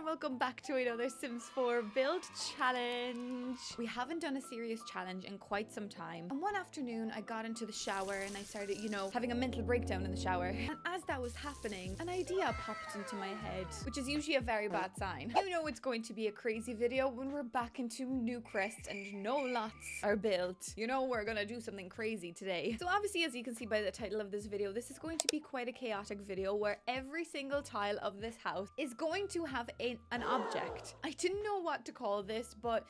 welcome back to another Sims 4 build challenge. We haven't done a serious challenge in quite some time. And one afternoon I got into the shower and I started, having a mental breakdown in the shower. And as that was happening, an idea popped into my head, which is usually a very bad sign. You know it's going to be a crazy video when we're back into Newcrest and no lots are built. You know we're gonna do something crazy today. So obviously, as you can see by the title of this video, this is going to be quite a chaotic video where every single tile of this house is going to have an object. I didn't know what to call this, but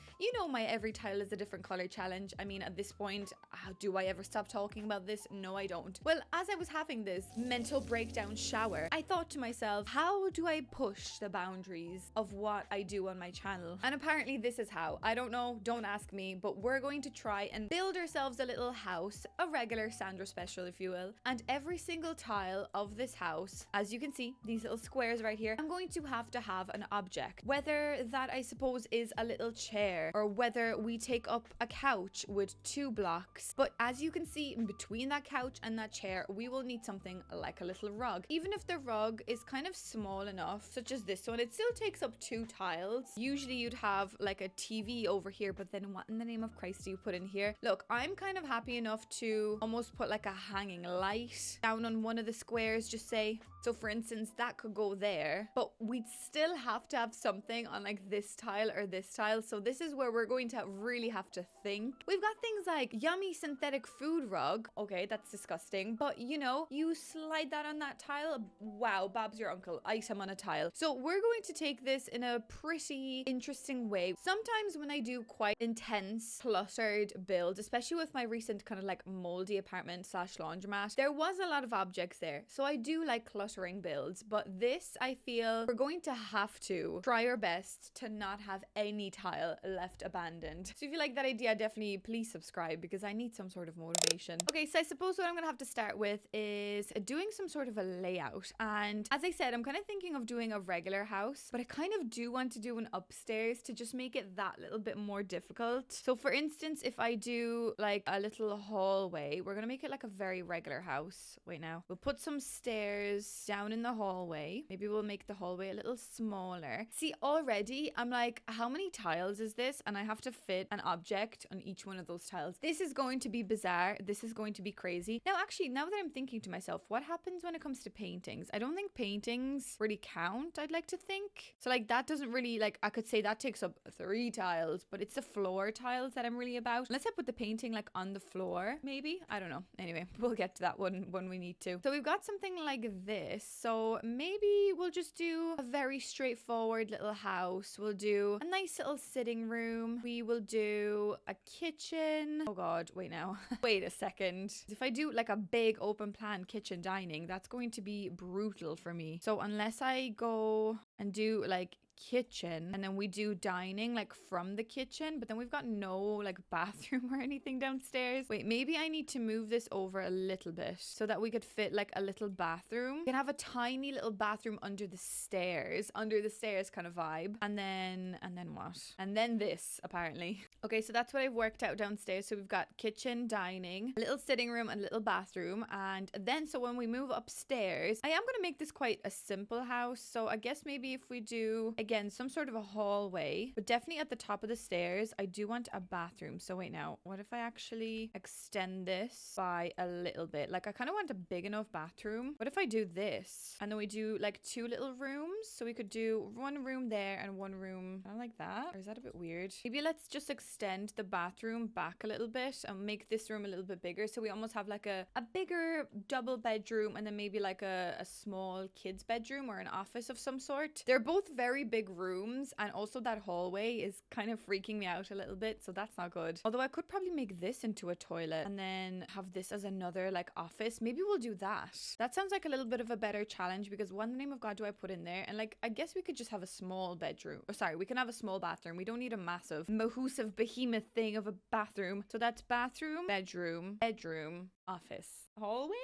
my every tile is a different color challenge. I mean, at this point, do I ever stop talking about this? No, I don't. Well, as I was having this mental breakdown shower, I thought to myself, how do I push the boundaries of what I do on my channel? And apparently this is how. I don't know, don't ask me, but we're going to try and build ourselves a little house, a regular Sandra special, if you will. And every single tile of this house, as you can see, these little squares right here, I'm going to have an object. Whether that, I suppose, is a little chair or whether we take up a couch with 2 blocks. But as you can see, in between that couch and that chair, we will need something like a little rug. Even if the rug is kind of small enough, such as this one, it still takes up 2 tiles. Usually you'd have like a TV over here, but then what in the name of Christ do you put in here? Look, I'm kind of happy enough to almost put like a hanging light down on one of the squares, just say. So for instance, that could go there, but we'd still have to have something on like this tile or this tile. So this is where we're going to really have to think. We've got things like yummy synthetic food rug. Okay, that's disgusting, but you slide that on that tile. Wow, Bob's your uncle. Item on a tile. So we're going to take this in a pretty interesting way. Sometimes when I do quite intense cluttered builds, especially with my recent kind of like moldy apartment / laundromat, there was a lot of objects there. So I do like cluttering builds, but this, I feel we're going to have to try our best to not have any tile left abandoned. So if you like that idea, definitely please subscribe because I need some sort of motivation. Okay, so I suppose what I'm gonna have to start with is doing some sort of a layout. And as I said, I'm kind of thinking of doing a regular house, but I kind of do want to do an upstairs to just make it that little bit more difficult. So for instance, if I do like a little hallway, we're gonna make it like a very regular house. Wait, now we'll put some stairs down in the hallway. Maybe we'll make the hallway a little smaller. See, already I'm like, how many tiles is this? And I have to fit an object on each one of those tiles. This is going to be bizarre. This is going to be crazy. Now, actually, now that I'm thinking to myself, what happens when it comes to paintings? I don't think paintings really count, I'd like to think. So like that doesn't really, like, I could say that takes up 3 tiles, but it's the floor tiles that I'm really about. Unless I put the painting like on the floor, maybe. I don't know. Anyway, we'll get to that one when we need to. So we've got something like this. So maybe we'll just do a very straightforward little house. We'll do a nice little sitting room. We will do a kitchen. Oh God, wait now. Wait a second. If I do like a big open plan kitchen dining, that's going to be brutal for me. So unless I go and do like kitchen and then we do dining like from the kitchen, but then we've got no like bathroom or anything downstairs. Wait, maybe I need to move this over a little bit so that we could fit like a little bathroom. We can have a tiny little bathroom under the stairs kind of vibe. And then what? And then this, apparently. Okay, so that's what I've worked out downstairs. So we've got kitchen, dining, a little sitting room, and a little bathroom. And then so when we move upstairs, I am going to make this quite a simple house. So I guess maybe if we do again some sort of a hallway, but definitely at the top of the stairs I do want a bathroom. So wait, now what if I actually extend this by a little bit? Like I kind of want a big enough bathroom. What if I do this and then we do like 2 little rooms? So we could do 1 room there and 1 room kind of like that. Or is that a bit weird? Maybe let's just extend the bathroom back a little bit and make this room a little bit bigger, so we almost have like a bigger double bedroom and then maybe like a small kids bedroom or an office of some sort. They're both very big rooms, and also that hallway is kind of freaking me out a little bit, so that's not good. Although I could probably make this into a toilet and then have this as another like office. Maybe we'll do that. That sounds like a little bit of a better challenge, because what in the name of God do I put in there? And like I guess we could just have a small bedroom, or sorry, we can have a small bathroom. We don't need a massive mahoosive behemoth thing of a bathroom. So that's bathroom, bedroom, office, hallway.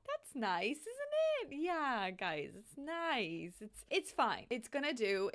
That's nice, isn't it? Yeah, guys, it's nice. It's fine. It's gonna do.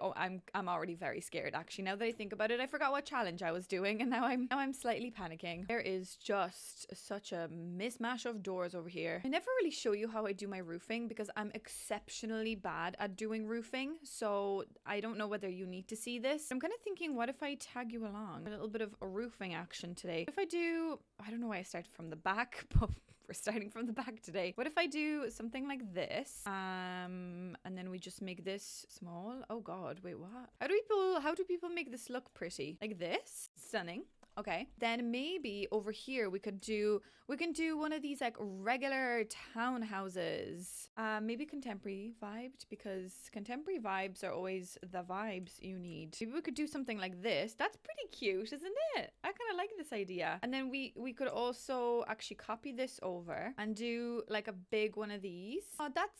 Oh, I'm already very scared actually. Now that I think about it, I forgot what challenge I was doing, and now I'm slightly panicking. There is just such a mismatch of doors over here. I never really show you how I do my roofing because I'm exceptionally bad at doing roofing. So I don't know whether you need to see this. I'm kind of thinking, what if I tag you along? A little bit of a roofing action today. If I do, I don't know why I started from the back, but we're starting from the back today. What if I do something like this? And then we just make this small. Oh God, wait, what? How do people make this look pretty? Like this? Stunning. Okay, then maybe over here we can do one of these like regular townhouses. Maybe contemporary vibed, because contemporary vibes are always the vibes you need. Maybe we could do something like this. That's pretty cute, isn't it? I kind of like this idea. And then we could also actually copy this over and do like a big one of these. Oh, that's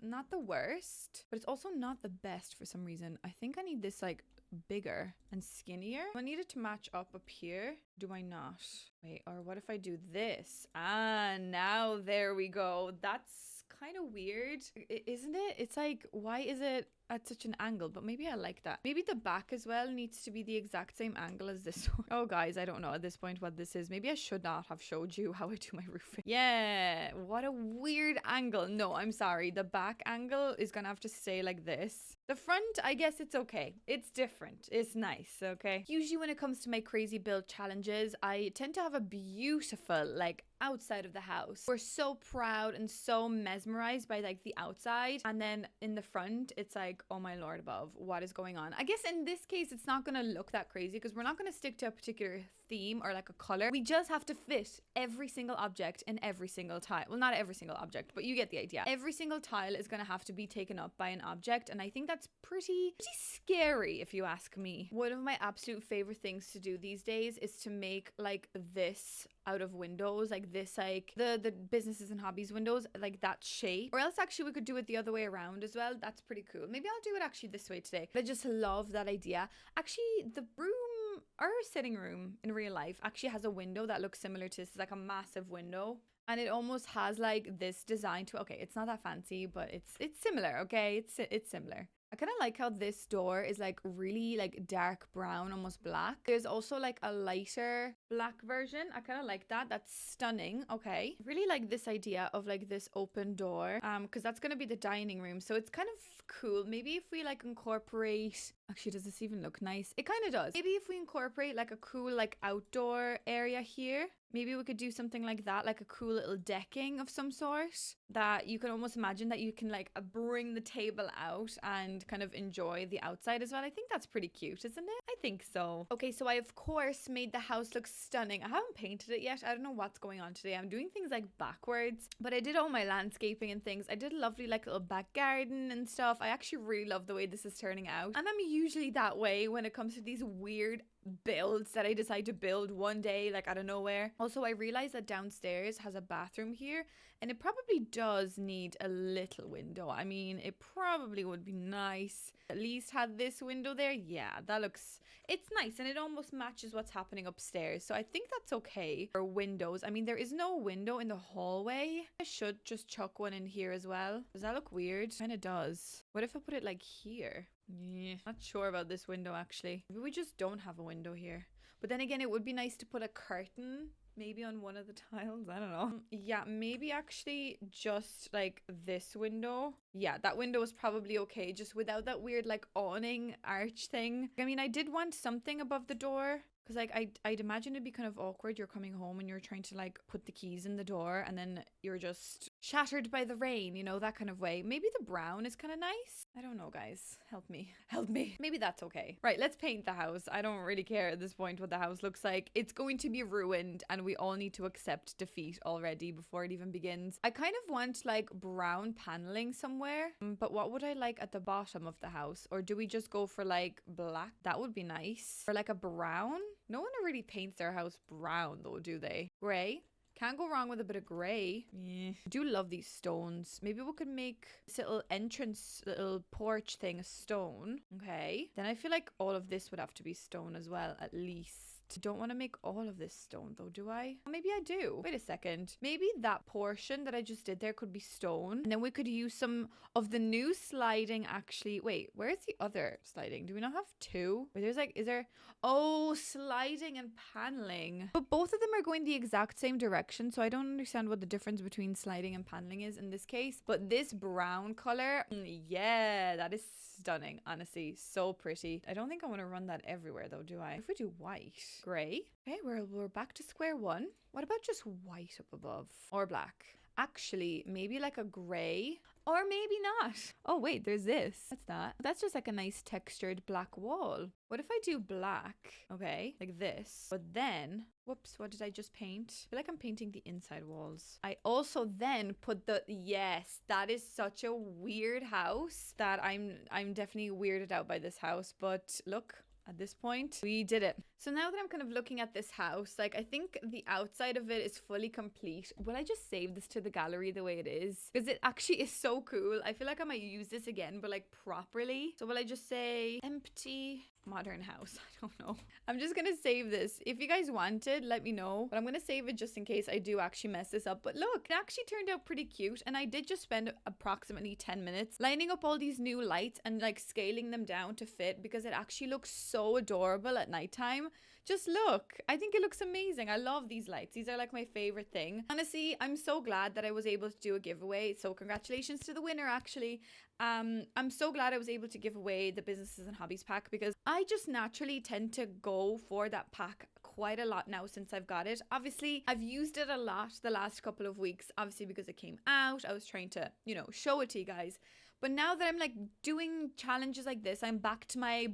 not the worst, but it's also not the best for some reason. I think I need this like bigger and skinnier. I need it to match up here. Do I not? Wait, or what if I do this? Ah, now there we go. That's kind of weird, isn't it? It's like, why is it at such an angle? But maybe I like that. Maybe the back as well needs to be the exact same angle as this one. Oh guys, I don't know at this point what this is. Maybe I should not have showed you how I do my roofing. Yeah, what a weird angle. No, I'm sorry. The back angle is gonna have to stay like this. The front, I guess it's okay. It's different. It's nice, okay? Usually when it comes to my crazy build challenges, I tend to have a beautiful, like, outside of the house. We're so proud and so mesmerized by like the outside, and then in the front it's like, oh my lord above, what is going on? I guess in this case it's not gonna look that crazy because we're not gonna stick to a particular theme or like a color. We just have to fit every single object in every single tile. Well, not every single object, but you get the idea. Every single tile is gonna have to be taken up by an object, and I think that's pretty scary if you ask me. One of my absolute favorite things to do these days is to make like this out of windows, like this, like the businesses and hobbies windows, like that shape. Or else actually we could do it the other way around as well. That's pretty cool. Maybe I'll do it actually this way today. But I just love that idea. Actually, the room, our sitting room in real life actually has a window that looks similar to this. It's like a massive window, and it almost has like this design to, okay, it's not that fancy, but it's similar, okay? It's similar. I kind of like how this door is like really like dark brown, almost black. There's also like a lighter black version. I kind of like that. That's stunning. Okay. I really like this idea of like this open door, because that's going to be the dining room. So it's kind of cool. Maybe if we like incorporate, actually, does this even look nice? It kind of does. Maybe if we incorporate like a cool like outdoor area here. Maybe we could do something like that, like a cool little decking of some sort that you can almost imagine that you can like bring the table out and kind of enjoy the outside as well. I think that's pretty cute, isn't it? I think so. Okay, so I of course made the house look stunning. I haven't painted it yet. I don't know what's going on today. I'm doing things like backwards, but I did all my landscaping and things. I did a lovely like little back garden and stuff. I actually really love the way this is turning out. And I'm usually that way when it comes to these weird builds that I decide to build one day, like out of nowhere. Also, I realized that downstairs has a bathroom here, and it probably does need a little window. I mean, it probably would be nice at least had this window there. Yeah, that looks, it's nice, and it almost matches what's happening upstairs, so I think that's okay for windows. I mean, there is no window in the hallway. I should just chuck one in here as well. Does that look weird? Kind of does. What if I put it like here? Yeah, not sure about this window actually. Maybe we just don't have a window here. But then again, it would be nice to put a curtain maybe on one of the tiles. I don't know. Yeah, maybe actually just like this window. Yeah, that window is probably okay, just without that weird like awning arch thing. I mean, I did want something above the door, because like I'd imagine it'd be kind of awkward. You're coming home and you're trying to like put the keys in the door, and then you're just shattered by the rain, you know, that kind of way. Maybe the brown is kind of nice. I don't know, guys. Help me. Help me. Maybe that's okay. Right, let's paint the house. I don't really care at this point what the house looks like. It's going to be ruined, and we all need to accept defeat already before it even begins. I kind of want like brown paneling somewhere, but what would I like at the bottom of the house? Or do we just go for like black? That would be nice. Or like a brown? No one really paints their house brown though, do they? Gray? Can't go wrong with a bit of gray. Yeah. I do love these stones. Maybe we could make this little entrance, little porch thing a stone. Okay. Then I feel like all of this would have to be stone as well, at least. Don't want to make all of this stone though, do I? Maybe I do. Wait a second. Maybe that portion that I just did there could be stone. And then we could use some of the new sliding actually. Wait, where's the other sliding? Do we not have two? Wait, there's like, is there? Oh, sliding and paneling. But both of them are going the exact same direction. So I don't understand what the difference between sliding and paneling is in this case. But this brown color, yeah, that is stunning. Honestly, so pretty. I don't think I want to run that everywhere though, do I? If we do white, gray. Okay, we're back to square one. What about just white up above or black? Actually, maybe like a gray or maybe not. Oh wait, there's this. What's that? That's just like a nice textured black wall. What if I do black? Okay, like this. But then, whoops, what did I just paint? I feel like I'm painting the inside walls. I also then put the, yes, that is such a weird house that I'm definitely weirded out by this house. But look, at this point, we did it. So now that I'm kind of looking at this house, like I think the outside of it is fully complete. Will I just save this to the gallery the way it is? Because it actually is so cool. I feel like I might use this again, but like properly. So will I just say empty modern house? I don't know. I'm just gonna save this. If you guys wanted, let me know. But I'm gonna save it just in case I do actually mess this up. But look, it actually turned out pretty cute. And I did just spend approximately 10 minutes lining up all these new lights and like scaling them down to fit because it actually looks so adorable at nighttime. Just look, I think it looks amazing. I love these lights. These are like my favorite thing. Honestly, I'm so glad that I was able to do a giveaway. So congratulations to the winner, actually. I'm so glad I was able to give away the businesses and hobbies pack because I just naturally tend to go for that pack quite a lot now since I've got it. Obviously, I've used it a lot the last couple of weeks, obviously because it came out. I was trying to, you know, show it to you guys. But now that I'm like doing challenges like this, I'm back to my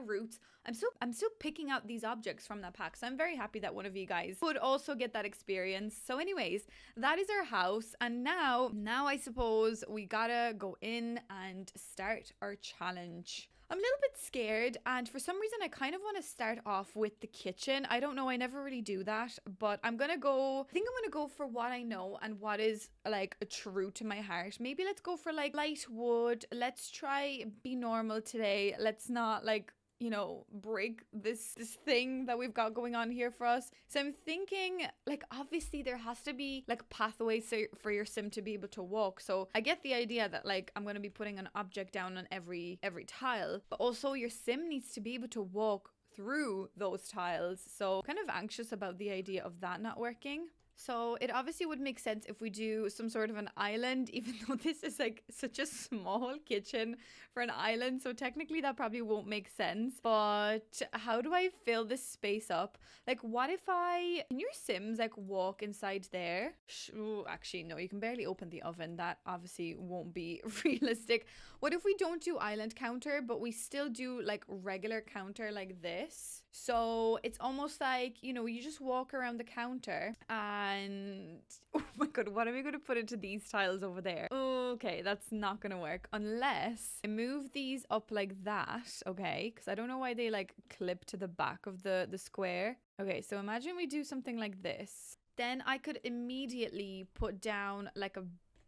roots. I'm still picking out these objects from that pack. So I'm very happy that one of you guys would also get that experience. So anyways, that is our house. And now I suppose we gotta go in and start our challenge. I'm a little bit scared, and for some reason I kind of want to start off with the kitchen. I don't know, I never really do that, but I think I'm gonna go for what I know and what is like true to my heart. Maybe let's go for like light wood. Let's try be normal today. Let's not like, you know, break this thing that we've got going on here for us. So I'm thinking like obviously there has to be like pathways for your sim to be able to walk. So I get the idea that like I'm going to be putting an object down on every tile, but also your sim needs to be able to walk through those tiles. So kind of anxious about the idea of that not working. So it obviously would make sense if we do some sort of an island, even though this is like such a small kitchen for an island. So technically that probably won't make sense. But how do I fill this space up? Like what if can your Sims like walk inside there? Ooh, actually, no, you can barely open the oven. That obviously won't be realistic. What if we don't do island counter, but we still do like regular counter like this? So it's almost like, you know, you just walk around the counter and oh my god, what am I going to put into these tiles over there? Okay, that's not going to work unless I move these up like that, okay? Because I don't know why they like clip to the back of the square. Okay, so imagine we do something like this. Then I could immediately put down like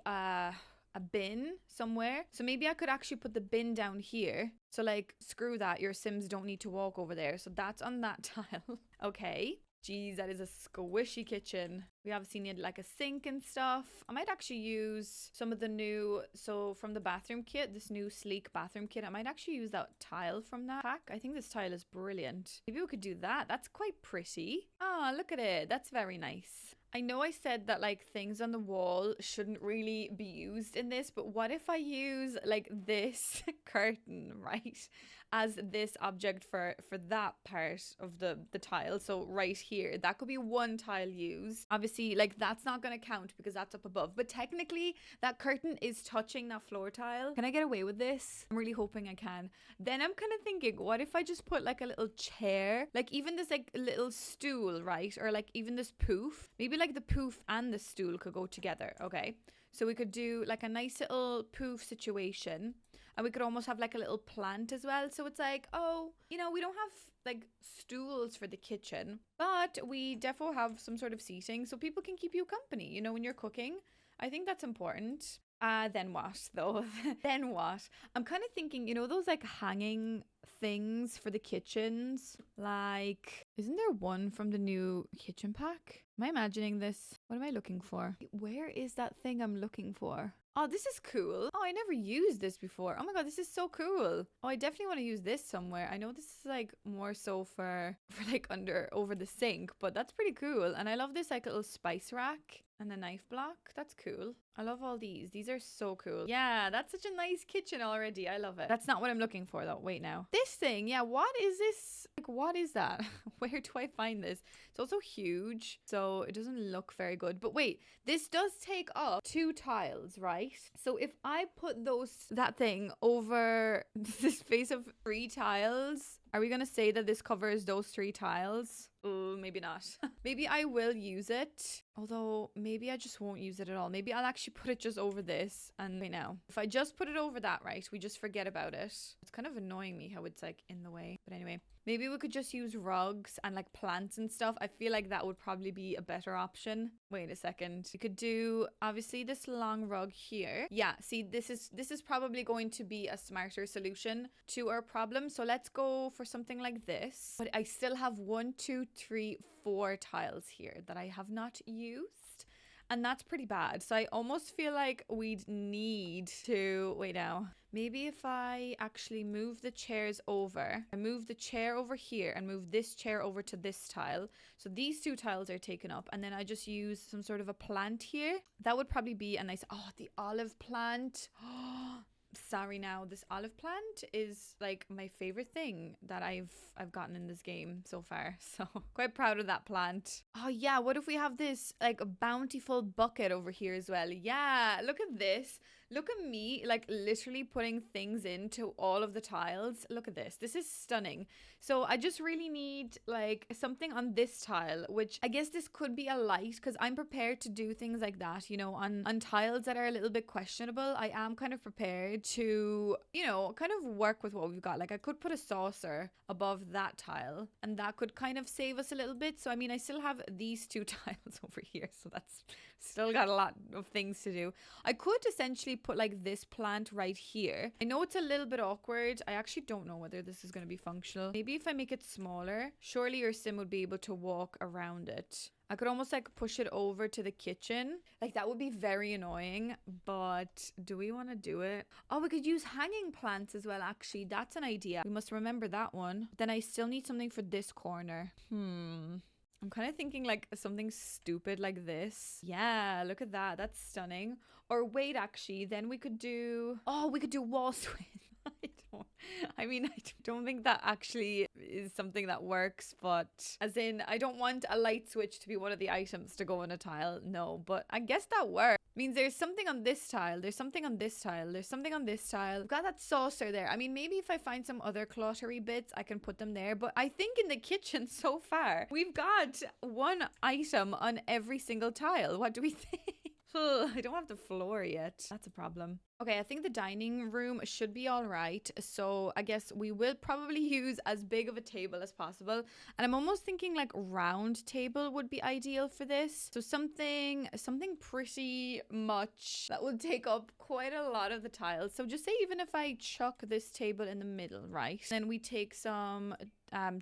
a bin somewhere. So maybe I could actually put the bin down here. So like, screw that. Your Sims don't need to walk over there. So that's on that tile. Okay. Geez, that is a squishy kitchen. We obviously need like a sink and stuff. I might actually use some of the new, so from the bathroom kit, this new sleek bathroom kit, I might actually use that tile from that pack. I think this tile is brilliant. Maybe we could do that. That's quite pretty. Ah, look at it. That's very nice. I know I said that like things on the wall shouldn't really be used in this, but what if I use like this curtain, right, as this object for that part of the tile? So right here, that could be one tile used. Obviously, like that's not going to count because that's up above, but technically that curtain is touching that floor tile. Can I get away with this? I'm really hoping I can. Then I'm kind of thinking, what if I just put like a little chair, like even this like little stool, right? Or like even this poof, maybe like the poof and the stool could go together. Okay, so we could do like a nice little poof situation, and we could almost have like a little plant as well. So it's like, oh, you know, we don't have like stools for the kitchen, but we defo have some sort of seating so people can keep you company, you know, when you're cooking. I think that's important. Then what though? Then what? I'm kind of thinking, you know, those like hanging things for the kitchens, like Isn't there one from the new kitchen pack? Am I imagining this? What am I looking for? Where is that thing I'm looking for? Oh, this is cool. Oh, I never used this before. Oh my god, this is so cool. Oh, I definitely want to use this somewhere. I know this is like more so for like over the sink, but that's pretty cool. And I love this like little spice rack and the knife block. That's cool. I love all these. These are so cool. Yeah, that's such a nice kitchen already. I love it. That's not what I'm looking for though. Wait now. This thing, yeah, what is this? Like, what is that? Where do I find this? It's also huge, so it doesn't look very good. But wait, this does take up 2 tiles, right? So if I put that thing over this space of 3 tiles, are we gonna say that this covers those 3 tiles? Oh, maybe not. Maybe I will use it. Although, maybe I just won't use it at all. Maybe I'll actually put it just over this. And wait now. If I just put it over that, right, we just forget about it. It's kind of annoying me how it's like in the way. But anyway, maybe we could just use rugs and like plants and stuff. I feel like that would probably be a better option. Wait a second. We could do, obviously, this long rug here. Yeah, see, this is probably going to be a smarter solution to our problem. So let's go for something like this. But I still have 1, 2, 3, 4 tiles here that I have not used, and that's pretty bad. So I almost feel like we'd need to wait now. Maybe if I actually move the chairs over, I move the chair over here and move this chair over to this tile. So these 2 tiles are taken up, and then I just use some sort of a plant here. That would probably be a nice, oh, the olive plant. Sorry now, this olive plant is like my favorite thing that I've gotten in this game so far. So quite proud of that plant. Oh yeah, what if we have this like a bountiful bucket over here as well? Yeah, look at this. Look at me like literally putting things into all of the tiles. Look at this. This is stunning. So I just really need like something on this tile, which I guess this could be a light, because I'm prepared to do things like that, you know, on tiles that are a little bit questionable. I am kind of prepared to, you know, kind of work with what we've got. Like I could put a saucer above that tile and that could kind of save us a little bit. So I mean, I still have these 2 tiles over here, so that's still got a lot of things to do. I could essentially put like this plant right here. I know it's a little bit awkward. I actually don't know whether this is going to be functional. Maybe if I make it smaller, surely your sim would be able to walk around it. I could almost like push it over to the kitchen. Like that would be very annoying, but do we want to do it? Oh, we could use hanging plants as well, actually. That's an idea. We must remember that one. Then I still need something for this corner. I'm kind of thinking like something stupid like this. Yeah, look at that. That's stunning. Or wait, actually, then we could do... Oh, we could do wall swing. I don't think that actually is something that works, but as in, I don't want a light switch to be one of the items to go on a tile. No, but I guess that works. Means there's something on this tile, there's something on this tile, there's something on this tile. We've got that saucer there. I mean, maybe if I find some other cluttery bits, I can put them there. But I think in the kitchen so far, we've got 1 item on every single tile. What do we think? I don't have the floor yet. That's a problem. Okay, I think the dining room should be all right. So I guess we will probably use as big of a table as possible. And I'm almost thinking like round table would be ideal for this. So something pretty much that would take up quite a lot of the tiles. So just say even if I chuck this table in the middle, right? Then we take some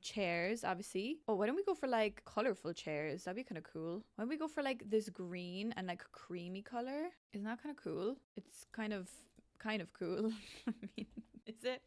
chairs, obviously. Oh, why don't we go for like colorful chairs? That'd be kind of cool. Why don't we go for like this green and like creamy color? Isn't that kind of cool? It's kind of cool. I mean, is it?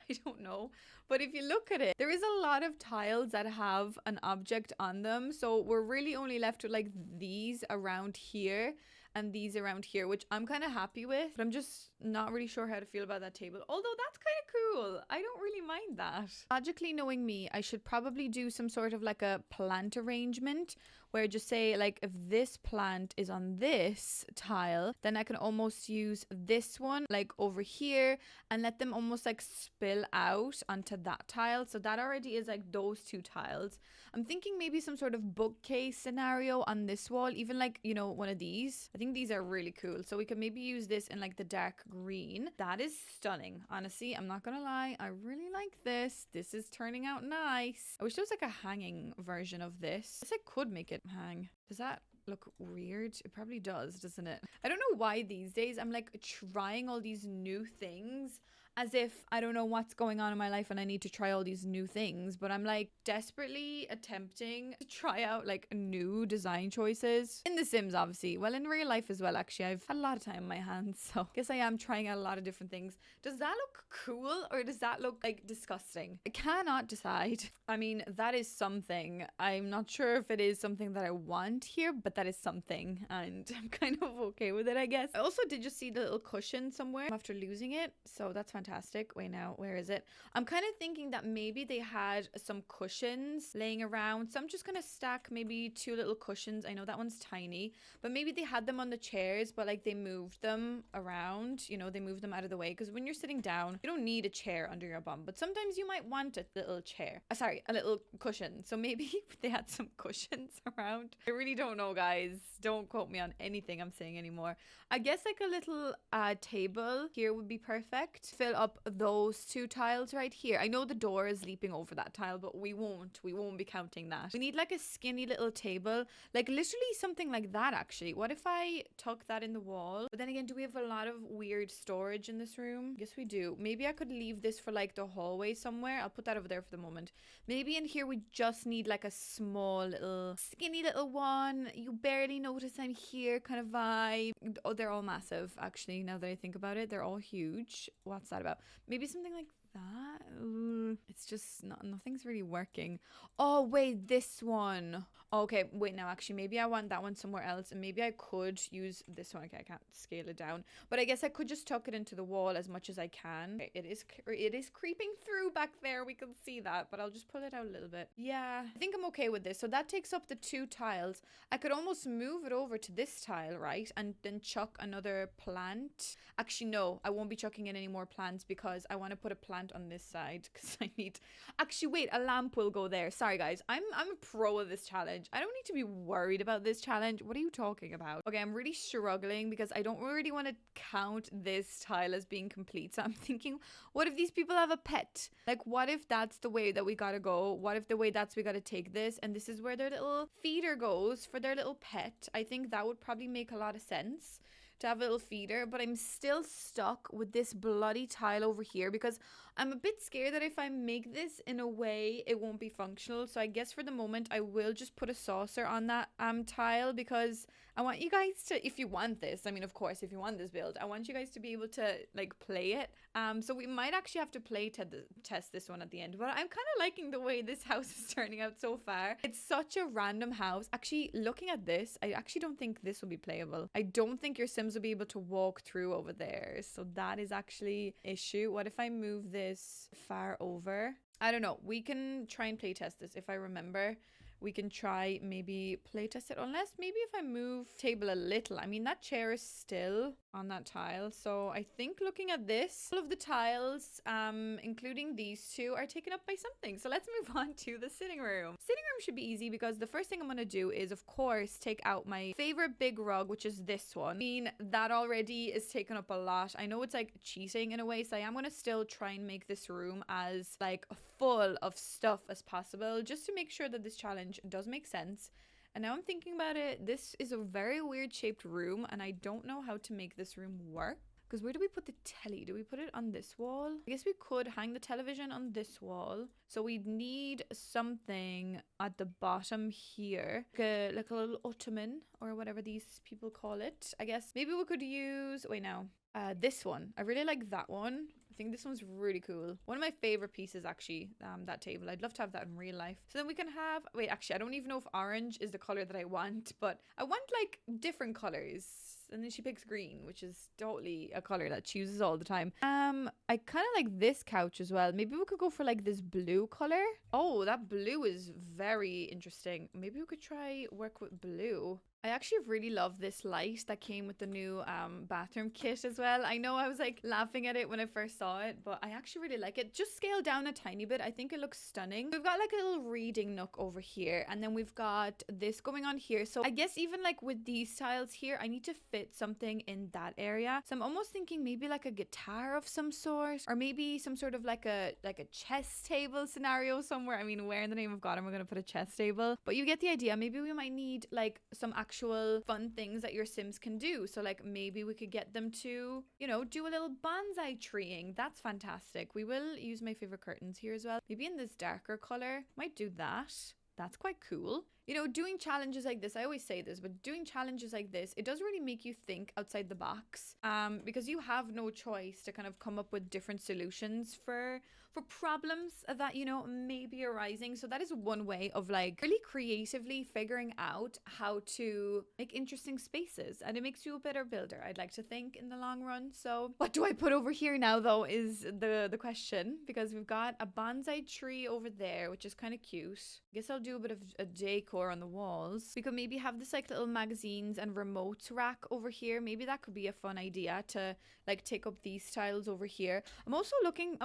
I don't know. But if you look at it, there is a lot of tiles that have an object on them. So we're really only left with like these around here and these around here, which I'm kind of happy with. But I'm just not really sure how to feel about that table. Although that's kind of cool. I don't really mind that. Logically knowing me, I should probably do some sort of like a plant arrangement where just say like if this plant is on this tile, then I can almost use this one like over here and let them almost like spill out onto that tile. So that already is like those 2 tiles. I'm thinking maybe some sort of bookcase scenario on this wall, even like, you know, one of these. I think these are really cool. So we could maybe use this in like the dark green. That is stunning. Honestly, I'm not gonna lie. I really like this. This is turning out nice. I wish there was like a hanging version of this. I guess I could make it hang. Does that look weird? It probably does, doesn't it? I don't know why these days I'm like trying all these new things as if I don't know what's going on in my life and I need to try all these new things, but I'm like desperately attempting to try out like new design choices in The Sims, obviously. Well, in real life as well, actually. I've had a lot of time in my hands, so I guess I am trying out a lot of different things. Does that look cool or does that look like disgusting? I cannot decide. I mean, that is something. I'm not sure if it is something that I want here, but that is something, and I'm kind of okay with it, I guess. I also did just see the little cushion somewhere after losing it, so that's fantastic. Wait, now where is it? I'm kind of thinking that maybe they had some cushions laying around, so I'm just gonna stack maybe 2 little cushions. I know that one's tiny, but maybe they had them on the chairs, but like they moved them around, you know, they moved them out of the way, because when you're sitting down you don't need a chair under your bum, but sometimes you might want a little chair, sorry, a little cushion. So maybe they had some cushions around. I really don't know, guys. Don't quote me on anything I'm saying anymore. I guess like a little table here would be perfect. Fill up those 2 tiles right here. I know the door is leaping over that tile, but we won't be counting that. We need like a skinny little table, like literally something like that. Actually, what if I tuck that in the wall? But then again, do we have a lot of weird storage in this room? Yes, we do. Maybe I could leave this for like the hallway somewhere. I'll put that over there for the moment. Maybe in here we just need like a small little skinny little one. You barely notice I'm here kind of vibe. Oh, they're all massive, actually. Now that I think about it, they're all huge. What's that about? Maybe something like that. It's just nothing's really working. Oh wait, this one. Okay, wait, now actually maybe I want that one somewhere else, and maybe I could use this one. Okay, I can't scale it down, but I guess I could just tuck it into the wall as much as I can. Okay, it is creeping through back there, we can see that, but I'll just pull it out a little bit. Yeah, I think I'm okay with this. So that takes up the 2 tiles. I could almost move it over to this tile, right, and then chuck another plant. Actually no, I won't be chucking in any more plants because I want to put a plant on this side, because I need, actually wait, a lamp will go there. Sorry guys, I'm a pro of this challenge. I don't need to be worried about this challenge. What are you talking about? Okay, I'm really struggling because I don't really want to count this tile as being complete. So I'm thinking, what if these people have a pet? Like, what if that's the way that we gotta go? What if the way that's we gotta take this, and this is where their little feeder goes for their little pet? I think that would probably make a lot of sense, to have a little feeder, but I'm still stuck with this bloody tile over here because I'm a bit scared that if I make this in a way, it won't be functional. So I guess for the moment, I will just put a saucer on that tile, because I want you guys to, if you want this, I mean, of course, if you want this build, I want you guys to be able to like play it. So we might actually have to play test this one at the end, but I'm kind of liking the way this house is turning out so far. It's such a random house. Actually, looking at this, I actually don't think this will be playable. I don't think your Sims will be able to walk through over there. So that is actually an issue. What if I move this far over? I don't know. We can try and play test this if I remember. We can try maybe playtest it, unless maybe if I move table a little. I mean, that chair is still on that tile, so I think looking at this, all of the tiles, including these 2, are taken up by something. So let's move on to the sitting room. Sitting room should be easy because the first thing I'm gonna do is, of course, take out my favorite big rug, which is this one. I mean, that already is taken up a lot. I know it's like cheating in a way, so I am gonna still try and make this room as like full of stuff as possible, just to make sure that this challenge does make sense. And now I'm thinking about it, this is a very weird shaped room, and I don't know how to make this room work. Because where do we put the telly? Do we put it on this wall? I guess we could hang the television on this wall. So we'd need something at the bottom here. Like a little ottoman, or whatever these people call it. I guess maybe we could use, wait now, this one. I really like that one. I think this one's really cool. One of my favorite pieces, actually, that table. I'd love to have that in real life. So then we can have, wait, actually, I don't even know if orange is the color that I want, but I want like different colors. And then she picks green, which is totally a color that she uses all the time. I kind of like this couch as well. Maybe we could go for like this blue color. Oh, that blue is very interesting. Maybe we could try work with blue. I actually really love this light that came with the new bathroom kit as well. I know I was like laughing at it when I first saw it, but I actually really like it. Just scale down a tiny bit. I think it looks stunning. We've got like a little reading nook over here, and then we've got this going on here. So I guess even like with these tiles here, I need to fit something in that area. So I'm almost thinking maybe like a guitar of some sort, or maybe some sort of like a chess table scenario somewhere. I mean, where in the name of God am I going to put a chess table? But you get the idea. Maybe we might need like some actual fun things that your Sims can do. So like maybe we could get them to, you know, do a little bonsai treeing. That's fantastic. We will use my favorite curtains here as well. Maybe in this darker color. Might do that. That's quite cool. You know, doing challenges like this, I always say this, but doing challenges like this, it does really make you think outside the box, because you have no choice to kind of come up with different solutions for problems that, you know, may be arising. So that is one way of like really creatively figuring out how to make interesting spaces, and it makes you a better builder, I'd like to think, in the long run. So what do I put over here now though is the question, because we've got a bonsai tree over there, which is kind of cute. I guess I'll do a bit of a decor on the walls. We could maybe have this like little magazines and remotes rack over here. Maybe that could be a fun idea to like take up these tiles over here. I'm also looking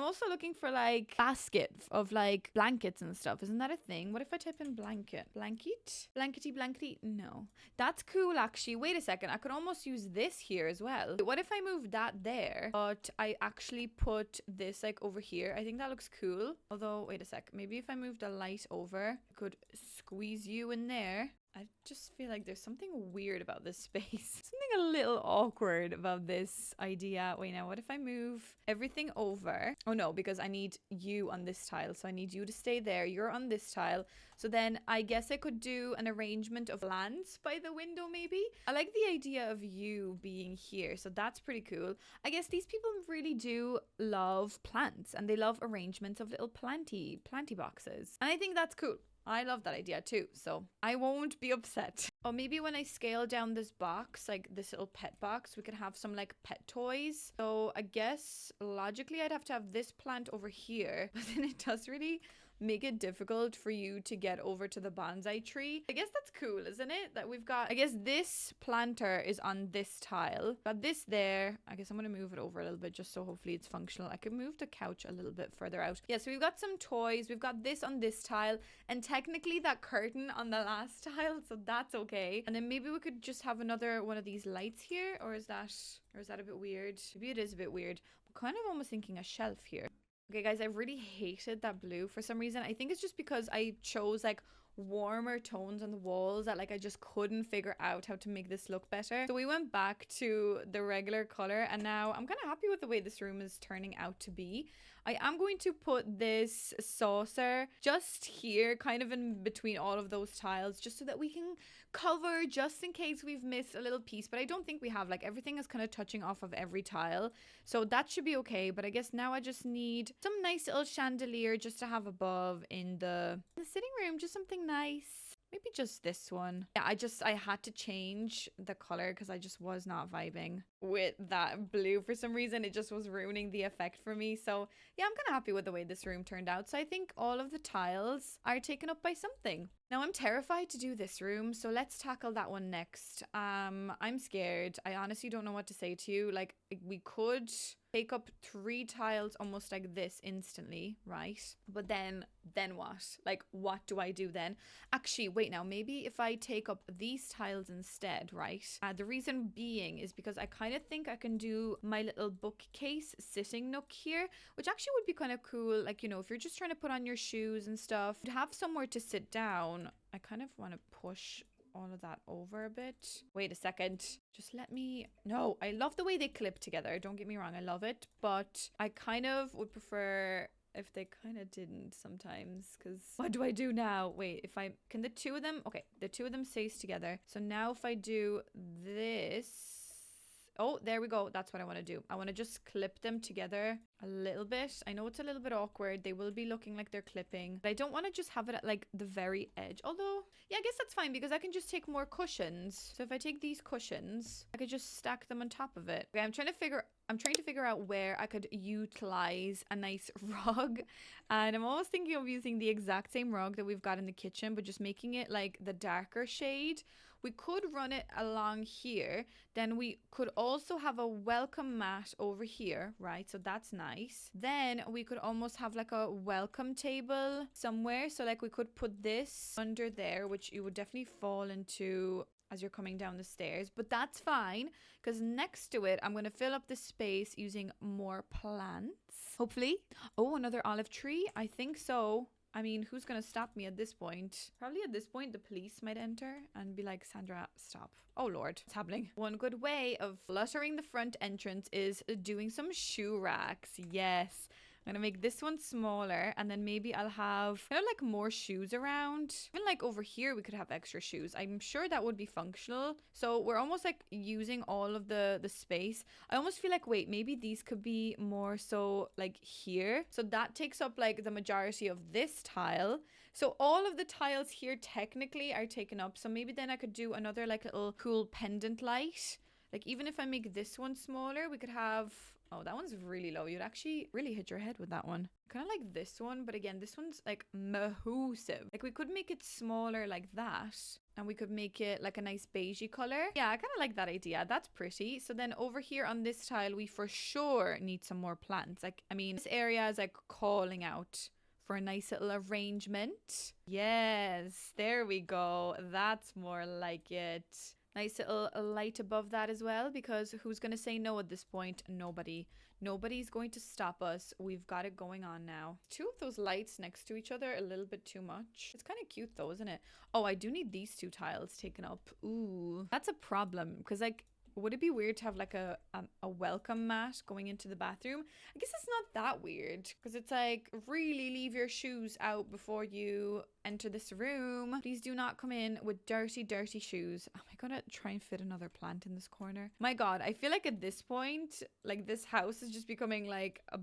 for like basket of like blankets and stuff. Isn't that a thing? What if I type in blanket? Blankety? No. That's cool actually. Wait a second. I could almost use this here as well. What if I move that there, but I actually put this like over here? I think that looks cool. Although, wait a sec. Maybe if I moved a light over, I could squeeze you in there. I just feel like there's something weird about this space. Something a little awkward about this idea. Wait, now what if I move everything over? Oh no, because I need you on this tile. So I need you to stay there. You're on this tile. So then I guess I could do an arrangement of plants by the window maybe. I like the idea of you being here. So that's pretty cool. I guess these people really do love plants, and they love arrangements of little planty boxes. And I think that's cool. I love that idea too, so I won't be upset. Or maybe when I scale down this box, like this little pet box, we could have some like pet toys. So I guess logically I'd have to have this plant over here, but then it does really make it difficult for you to get over to the bonsai tree. I guess that's cool, isn't it? That we've got, I guess this planter is on this tile. Got this there. I guess I'm going to move it over a little bit just so hopefully it's functional. I could move the couch a little bit further out. Yeah, so we've got some toys. We've got this on this tile, and technically that curtain on the last tile, so that's okay. And then maybe we could just have another one of these lights here, or is that a bit weird? Maybe it is a bit weird. I'm kind of almost thinking a shelf here. Okay, guys, I really hated that blue for some reason. I think it's just because I chose like warmer tones on the walls that like I just couldn't figure out how to make this look better. So we went back to the regular color, and now I'm kind of happy with the way this room is turning out to be. I am going to put this saucer just here, kind of in between all of those tiles, just so that we can cover just in case we've missed a little piece. But I don't think we have. Like everything is kind of touching off of every tile, so that should be okay. But I guess now I just need some nice little chandelier just to have above in the sitting room, just something nice. Maybe just this one. Yeah, I had to change the color because I just was not vibing with that blue for some reason. It just was ruining the effect for me. So yeah, I'm kind of happy with the way this room turned out. So I think all of the tiles are taken up by something. Now I'm terrified to do this room, so let's tackle that one next. I'm scared. I honestly don't know what to say to you. Like we could take up 3 tiles almost like this instantly, right? But then what? Like what do I do then? Actually, wait now, maybe if I take up these tiles instead, right? The reason being is because I kind of think I can do my little bookcase sitting nook here, which actually would be kind of cool. Like, you know, if you're just trying to put on your shoes and stuff, to have somewhere to sit down. I kind of want to push all of that over a bit. Wait a second. Just let me... No, I love the way they clip together. Don't get me wrong. I love it. But I kind of would prefer if they kind of didn't sometimes. Because what do I do now? Wait, if I... Can the two of them... Okay, the two of them stays together. So now if I do this... Oh, there we go. That's what I want to do. I want to just clip them together a little bit. I know it's a little bit awkward. They will be looking like they're clipping. But I don't want to just have it at like the very edge. Although, yeah, I guess that's fine because I can just take more cushions. So if I take these cushions, I could just stack them on top of it. Okay, I'm trying to figure out where I could utilize a nice rug. And I'm almost thinking of using the exact same rug that we've got in the kitchen, but just making it like the darker shade. We could run it along here. Then we could also have a welcome mat over here, right? So that's nice. Then we could almost have like a welcome table somewhere. So like we could put this under there, which you would definitely fall into as you're coming down the stairs. But that's fine because next to it, I'm going to fill up the space using more plants, hopefully. Oh, another olive tree. I think so. I mean, who's gonna stop me at this point? Probably at this point, the police might enter and be like, Sandra, stop. Oh Lord, what's happening? One good way of cluttering the front entrance is doing some shoe racks. Yes. I'm gonna make this one smaller, and then maybe I'll have kind of like more shoes around. Even like over here, we could have extra shoes. I'm sure that would be functional. So we're almost like using all of the space. I almost feel like, wait, maybe these could be more so like here. So that takes up like the majority of this tile. So all of the tiles here technically are taken up. So maybe then I could do another like little cool pendant light. Like even if I make this one smaller, we could have... Oh, that one's really low. You'd actually really hit your head with that one. Kind of like this one, but again, this one's like massive. Like we could make it smaller like that, and we could make it like a nice beigey color. Yeah, I kind of like that idea. That's pretty. So then over here on this tile, we for sure need some more plants. Like, I mean, this area is like calling out for a nice little arrangement. Yes, there we go. That's more like it. Nice little light above that as well, because who's going to say no at this point? Nobody. Nobody's going to stop us. We've got it going on now. Two of those lights next to each other, a little bit too much. It's kind of cute though, isn't it? Oh, I do need these two tiles taken up. Ooh, that's a problem, because like, would it be weird to have like a welcome mat going into the bathroom? I guess it's not that weird, because it's like, really leave your shoes out before you enter this room. Please do not come in with dirty shoes. Am I gonna try and fit another plant in this corner? My God, I feel like at this point, like this house is just becoming like a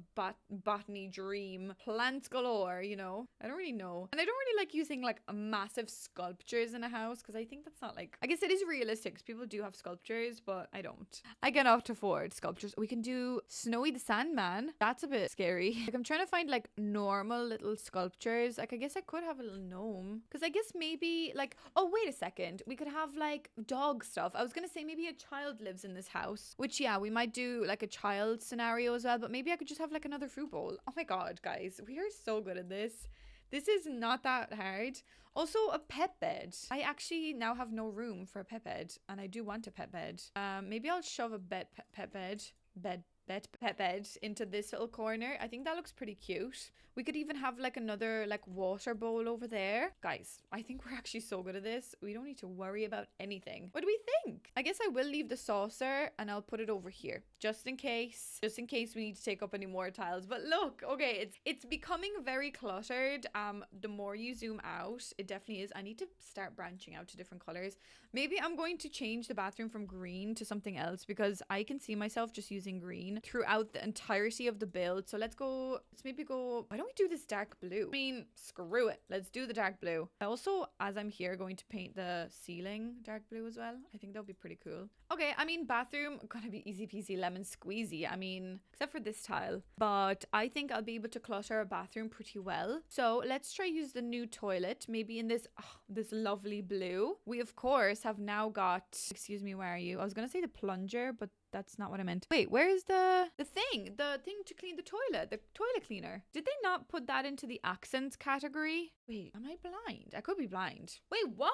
botany dream. Plants galore, you know? I don't really know. And I don't really like using like massive sculptures in a house, because I think that's not like... I guess it is realistic, because people do have sculptures, but I don't. I cannot afford sculptures. We can do Snowy the Sandman. That's a bit scary. Like I'm trying to find like normal little sculptures. Like I guess I could have a little gnome, because I guess maybe like... Oh, wait a second. We could have like dog stuff. I was gonna say maybe a child lives in this house, which yeah, we might do like a child scenario as well, but maybe I could just have like another fruit bowl. Oh my God, guys, we are so good at this. This is not that hard. Also, a pet bed. I actually now have no room for a pet bed, and I do want a pet bed. Maybe I'll shove a pet bed into this little corner. I think that looks pretty cute. We could even have like another like water bowl over there. Guys, I think we're actually so good at this. We don't need to worry about anything. What do we think? I guess I will leave the saucer and I'll put it over here just in case we need to take up any more tiles. But look, okay, it's becoming very cluttered. The more you zoom out, it definitely is. I need to start branching out to different colors. Maybe I'm going to change the bathroom from green to something else, because I can see myself just using green throughout the entirety of the build. So let's maybe go... Why don't we do this dark blue? I mean, screw it. Let's do the dark blue. I also, as I'm here, going to paint the ceiling dark blue as well. I think that'll be pretty cool. Okay, I mean, bathroom, gonna be easy peasy lemon squeezy. I mean, except for this tile. But I think I'll be able to clutter a bathroom pretty well. So let's try use the new toilet, maybe in this lovely blue. We, of course, have now got... Excuse me, where are you? I was gonna say the plunger, but that's not what I meant. Wait, where is the thing to clean the toilet cleaner? Did they not put that into the accents category? Wait, am I blind? I could be blind. Wait, what?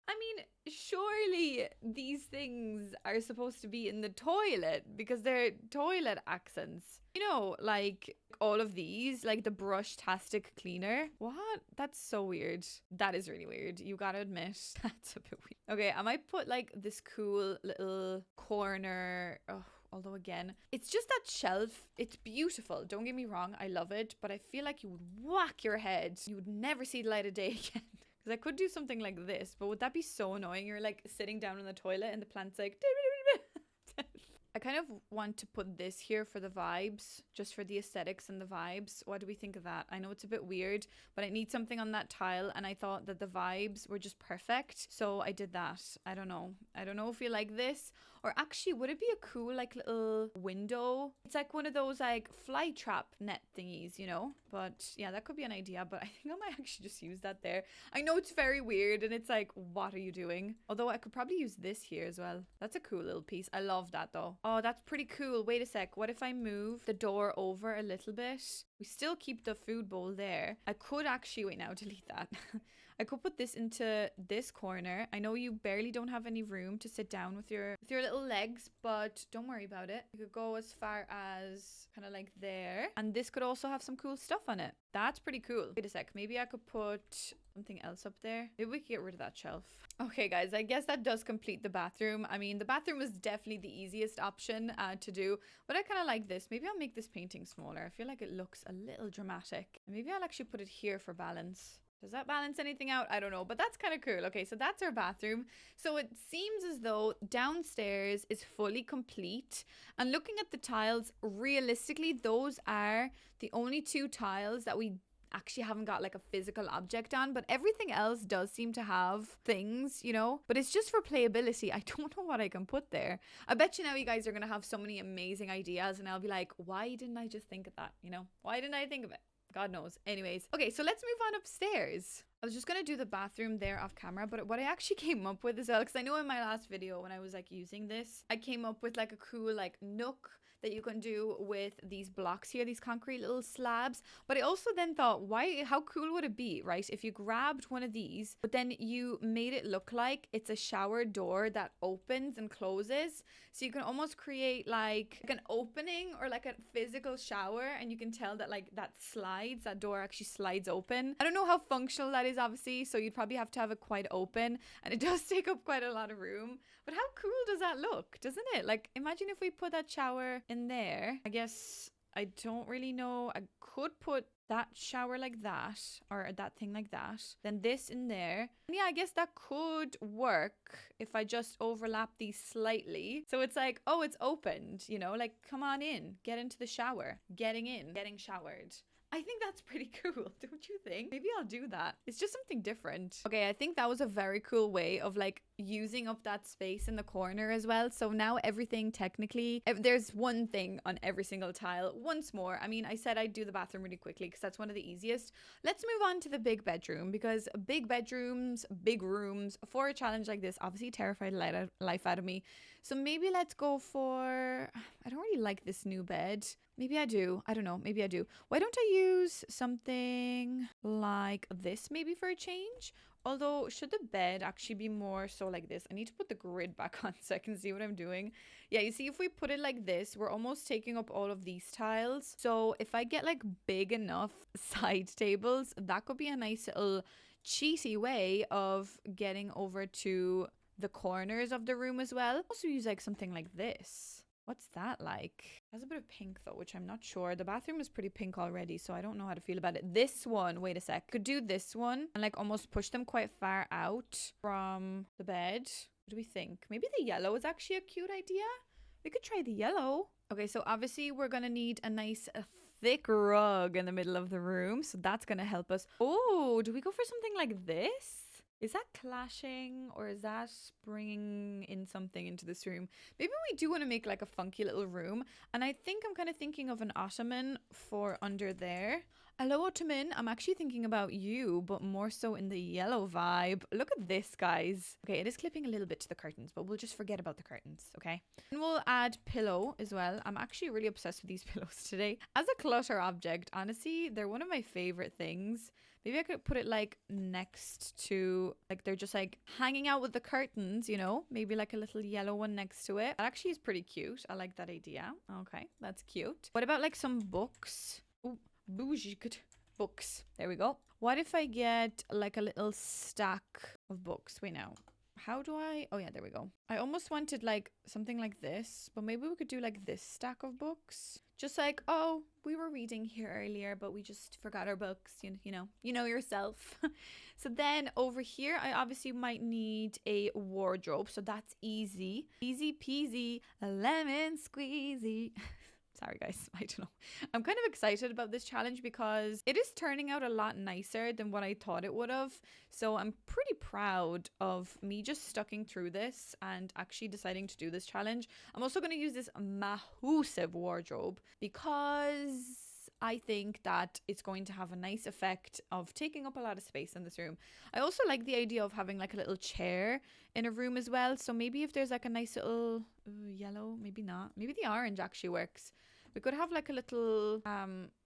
I mean, surely these things are supposed to be in the toilet because they're toilet accents. You know, like all of these, like the brush-tastic cleaner. What? That's so weird. That is really weird. You gotta admit, that's a bit weird. Okay, I might put like this cool little corner. Oh, although again, it's just that shelf. It's beautiful. Don't get me wrong. I love it. But I feel like you would whack your head. You would never see the light of day again. Because I could do something like this, but would that be so annoying? You're like sitting down in the toilet and the plant's like... I kind of want to put this here for the vibes, just for the aesthetics and the vibes. What do we think of that? I know it's a bit weird, but I need something on that tile, and I thought that the vibes were just perfect. So I did that. I don't know. I don't know if you like this. Or actually, would it be a cool like little window? It's like one of those like fly trap net thingies, you know? But yeah, that could be an idea, but I think I might actually just use that there. I know it's very weird and it's like, what are you doing? Although I could probably use this here as well. That's a cool little piece. I love that though. Oh, that's pretty cool. Wait a sec. What if I move the door over a little bit? We still keep the food bowl there. I could actually, wait now, delete that. I could put this into this corner. I know you barely don't have any room to sit down with your little little legs, but don't worry about it. You could go as far as kind of like there. And this could also have some cool stuff on it. That's pretty cool. Wait a sec. Maybe I could put something else up there. Maybe we could get rid of that shelf. Okay, guys, I guess that does complete the bathroom. I mean, the bathroom was definitely the easiest option to do, but I kind of like this. Maybe I'll make this painting smaller. I feel like it looks a little dramatic. Maybe I'll actually put it here for balance. Does that balance anything out? I don't know, but that's kind of cool. Okay, so that's our bathroom. So it seems as though downstairs is fully complete. And looking at the tiles, realistically, those are the only 2 tiles that we actually haven't got like a physical object on, but everything else does seem to have things, you know, but it's just for playability. I don't know what I can put there. I bet you now you guys are gonna have so many amazing ideas, and I'll be like, why didn't I just think of that? You know, why didn't I think of it? God knows. Anyways, okay, so let's move on upstairs. I was just gonna do the bathroom there off camera, but what I actually came up with as well, because I know in my last video when I was like using this, I came up with like a cool like nook that you can do with these blocks here, these concrete little slabs. But I also then thought, how cool would it be, right? If you grabbed one of these, but then you made it look like it's a shower door that opens and closes. So you can almost create like an opening or like a physical shower, and you can tell that like that door actually slides open. I don't know how functional that is, obviously, so you'd probably have to have it quite open, and it does take up quite a lot of room. But how cool does that look, doesn't it? Like, imagine if we put that shower in there. I guess I don't really know. I could put that shower like that, or that thing like that, then this in there. And yeah, I guess that could work if I just overlap these slightly. So it's like, oh, it's opened, you know, like, come on in, get into the shower, getting in, getting showered. I think that's pretty cool, don't you think? Maybe I'll do that. It's just something different. Okay, I think that was a very cool way of like using up that space in the corner as well. So now everything technically, there's one thing on every single tile. Once more, I mean, I said I'd do the bathroom really quickly because that's one of the easiest. Let's move on to the big bedroom, because big bedrooms, big rooms for a challenge like this obviously terrified the life out of me. So maybe let's go for, I don't really like this new bed. Maybe I do. I don't know. Maybe I do. Why don't I use something like this maybe for a change? Although, should the bed actually be more so like this? I need to put the grid back on so I can see what I'm doing. Yeah, you see, if we put it like this, we're almost taking up all of these tiles. So if I get like big enough side tables, that could be a nice little cheaty way of getting over to the corners of the room as well. Also use like something like this. What's that like? It has a bit of pink though, which I'm not sure. The bathroom is pretty pink already, so I don't know how to feel about it. This one, wait a sec. Could do this one and like almost push them quite far out from the bed. What do we think? Maybe the yellow is actually a cute idea. We could try the yellow. Okay, so obviously we're gonna need a nice thick rug in the middle of the room, so that's gonna help us. Oh, do we go for something like this? Is that clashing, or is that bringing in something into this room? Maybe we do want to make like a funky little room. And I think I'm kind of thinking of an ottoman for under there. Hello, ottoman. I'm actually thinking about you, but more so in the yellow vibe. Look at this, guys. Okay, it is clipping a little bit to the curtains, but we'll just forget about the curtains, okay? And we'll add pillow as well. I'm actually really obsessed with these pillows today. As a clutter object, honestly, they're one of my favorite things. Maybe I could put it like next to, like they're just like hanging out with the curtains, you know, maybe like a little yellow one next to it. That actually is pretty cute. I like that idea. Okay, that's cute. What about like some books? Ooh, bougie good books. There we go. What if I get like a little stack of books? Wait now. How do I? Oh yeah, there we go. I almost wanted like something like this, but maybe we could do like this stack of books. Just like, oh, we were reading here earlier, but we just forgot our books, you know yourself. So then over here, I obviously might need a wardrobe. So that's easy. Easy peasy, lemon squeezy. Sorry, guys. I don't know. I'm kind of excited about this challenge because it is turning out a lot nicer than what I thought it would have. So I'm pretty proud of me just sticking through this and actually deciding to do this challenge. I'm also going to use this massive wardrobe because I think that it's going to have a nice effect of taking up a lot of space in this room. I also like the idea of having like a little chair in a room as well. So maybe if there's like a nice little yellow, maybe not. Maybe the orange actually works. We could have like a little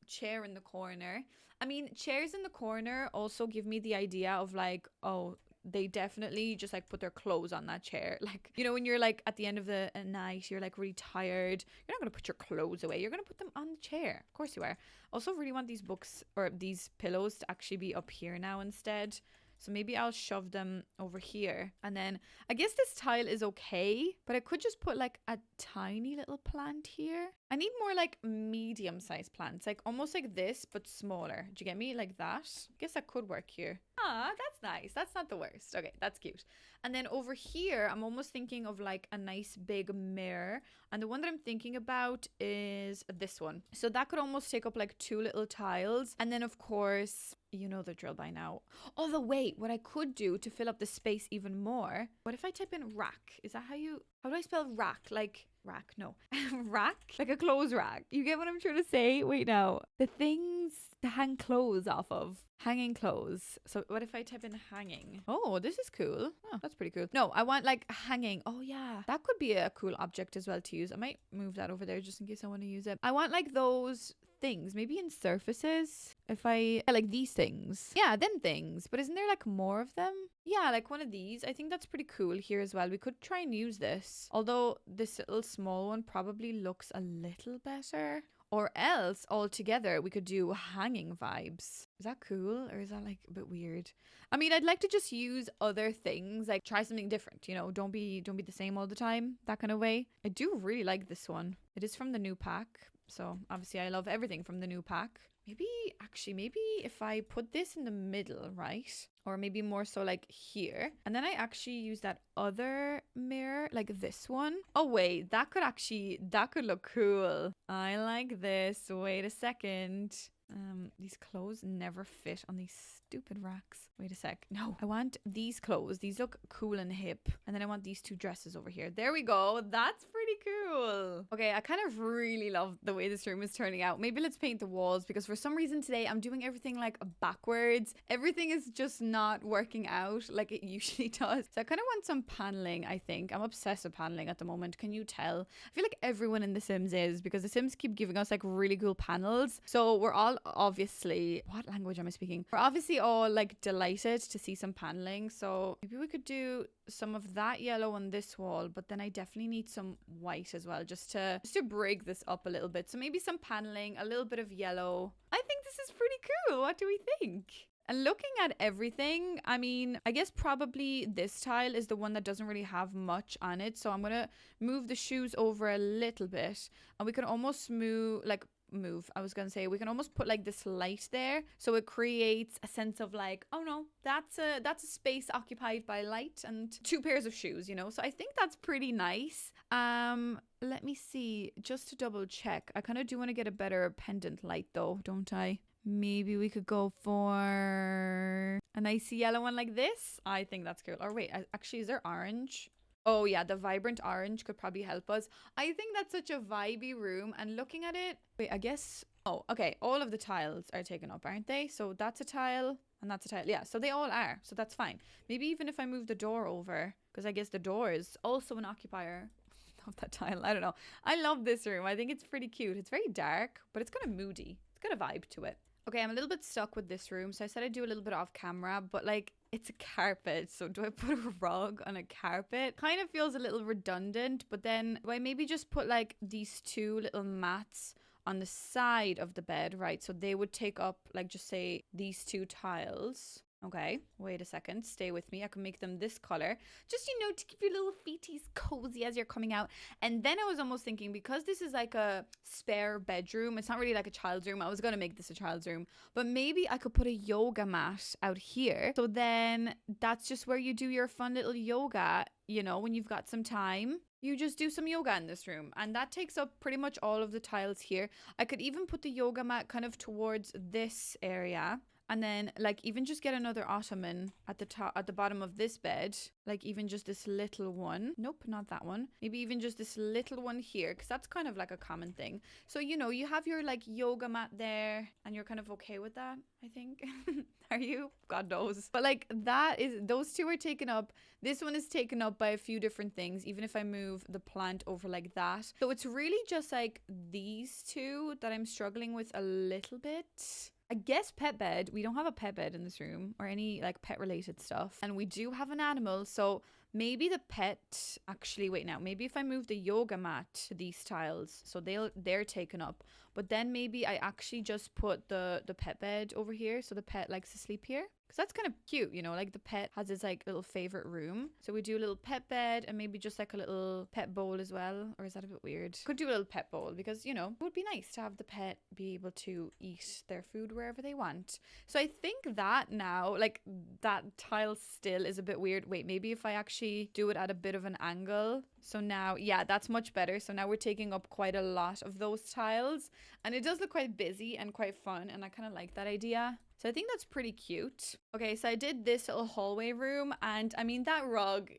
chair in the corner. I mean, chairs in the corner also give me the idea of like, oh, they definitely just like put their clothes on that chair. Like, you know, when you're like at the end of the night, you're like really tired, you're not going to put your clothes away, you're going to put them on the chair. Of course you are. Also really want these books or these pillows to actually be up here now instead. So maybe I'll shove them over here. And then I guess this tile is okay, but I could just put like a tiny little plant here. I need more like medium-sized plants, like almost like this, but smaller. Do you get me? Like that. I guess that could work here. Ah, that's nice. That's not the worst. Okay, that's cute. And then over here, I'm almost thinking of like a nice big mirror. And the one that I'm thinking about is this one. So that could almost take up like 2 little tiles. And then of course, you know the drill by now. Although wait, what I could do to fill up the space even more, what if I type in rack? Is that how do I spell rack? Like rack? No. Rack? Like a clothes rack. You get what I'm trying to say? Wait, now. The things to hang clothes off of. Hanging clothes. So what if I type in hanging? Oh, this is cool. Oh, that's pretty cool. No, I want like hanging. Oh yeah. That could be a cool object as well to use. I might move that over there just in case I want to use it. I want like those things, maybe in surfaces. If I like these things. Yeah, them things. But isn't there like more of them? Yeah, like one of these. I think that's pretty cool here as well. We could try and use this. Although this little small one probably looks a little better. Or else altogether we could do hanging vibes. Is that cool or is that like a bit weird? I mean, I'd like to just use other things, like try something different, you know, don't be the same all the time, that kind of way. I do really like this one. It is from the new pack. So obviously I love everything from the new pack. Maybe if I put this in the middle, right? Or maybe more so like here. And then I actually use that other mirror, like this one. Oh wait, that could look cool. I like this. Wait a second. These clothes never fit on these stupid racks. Wait a sec. No, I want these clothes. These look cool and hip. And then I want these 2 dresses over here. There we go. That's pretty cool. Okay, I kind of really love the way this room is turning out. Maybe let's paint the walls because for some reason today I'm doing everything like backwards. Everything is just not working out like it usually does. So I kind of want some paneling, I think. I'm obsessed with paneling at the moment. Can you tell? I feel like everyone in The Sims is because The Sims keep giving us like really cool panels. So we're all obviously, what language am I speaking? We're obviously all like delighted to see some paneling. So maybe we could do some of that yellow on this wall, but then I definitely need some white as well just to break this up a little bit. So maybe some paneling, a little bit of yellow. I think this is pretty cool. What do we think? And looking at everything, I mean, I guess probably this tile is the one that doesn't really have much on it. So I'm going to move the shoes over a little bit and we can almost we can almost put like this light there so it creates a sense of like, oh no, that's a space occupied by light and 2 pairs of shoes, you know. So I think that's pretty nice. Let me see, just to double check, I kind of do want to get a better pendant light though, don't I? Maybe we could go for a nice yellow one like this. I think that's cool. Or wait, actually, is there orange? Oh yeah, the vibrant orange could probably help us. I think that's such a vibey room. And looking at it, wait, I guess, oh, okay. All of the tiles are taken up, aren't they? So that's a tile and that's a tile. Yeah, so they all are. So that's fine. Maybe even if I move the door over, because I guess the door is also an occupier of that tile. I don't know. I love this room. I think it's pretty cute. It's very dark, but it's kind of moody. It's got a vibe to it. Okay, I'm a little bit stuck with this room. So I said I'd do a little bit off camera, but like it's a carpet. So do I put a rug on a carpet? Kind of feels a little redundant, but then do I maybe just put like these 2 little mats on the side of the bed, right? So they would take up like just say these 2 tiles. Okay, wait a second. Stay with me. I can make them this color. Just, you know, to keep your little feeties cozy as you're coming out. And then I was almost thinking, because this is like a spare bedroom, it's not really like a child's room. I was going to make this a child's room. But maybe I could put a yoga mat out here. So then that's just where you do your fun little yoga, you know, when you've got some time. You just do some yoga in this room. And that takes up pretty much all of the tiles here. I could even put the yoga mat kind of towards this area. And then like even just get another ottoman at the top, at the bottom of this bed, like even just this little one. Nope, not that one. Maybe even just this little one here, because that's kind of like a common thing. So, you know, you have your like yoga mat there and you're kind of okay with that, I think. Are you? God knows. But like that is, those 2 are taken up. This one is taken up by a few different things, even if I move the plant over like that. So it's really just like these 2 that I'm struggling with a little bit. I guess pet bed. We don't have a pet bed in this room or any like pet related stuff. And we do have an animal. So maybe the pet actually, wait now, maybe if I move the yoga mat to these tiles, so they're taken up. But then maybe I actually just put the pet bed over here. So the pet likes to sleep here. Because that's kind of cute, you know, like the pet has his like little favorite room. So we do a little pet bed and maybe just like a little pet bowl as well. Or is that a bit weird? Could do a little pet bowl because, you know, it would be nice to have the pet be able to eat their food wherever they want. So I think that now, like that tile still is a bit weird. Wait, maybe if I actually do it at a bit of an angle. So now, yeah, that's much better. So now we're taking up quite a lot of those tiles and it does look quite busy and quite fun. And I kind of like that idea. So I think that's pretty cute. Okay, so I did this little hallway room and I mean that rug,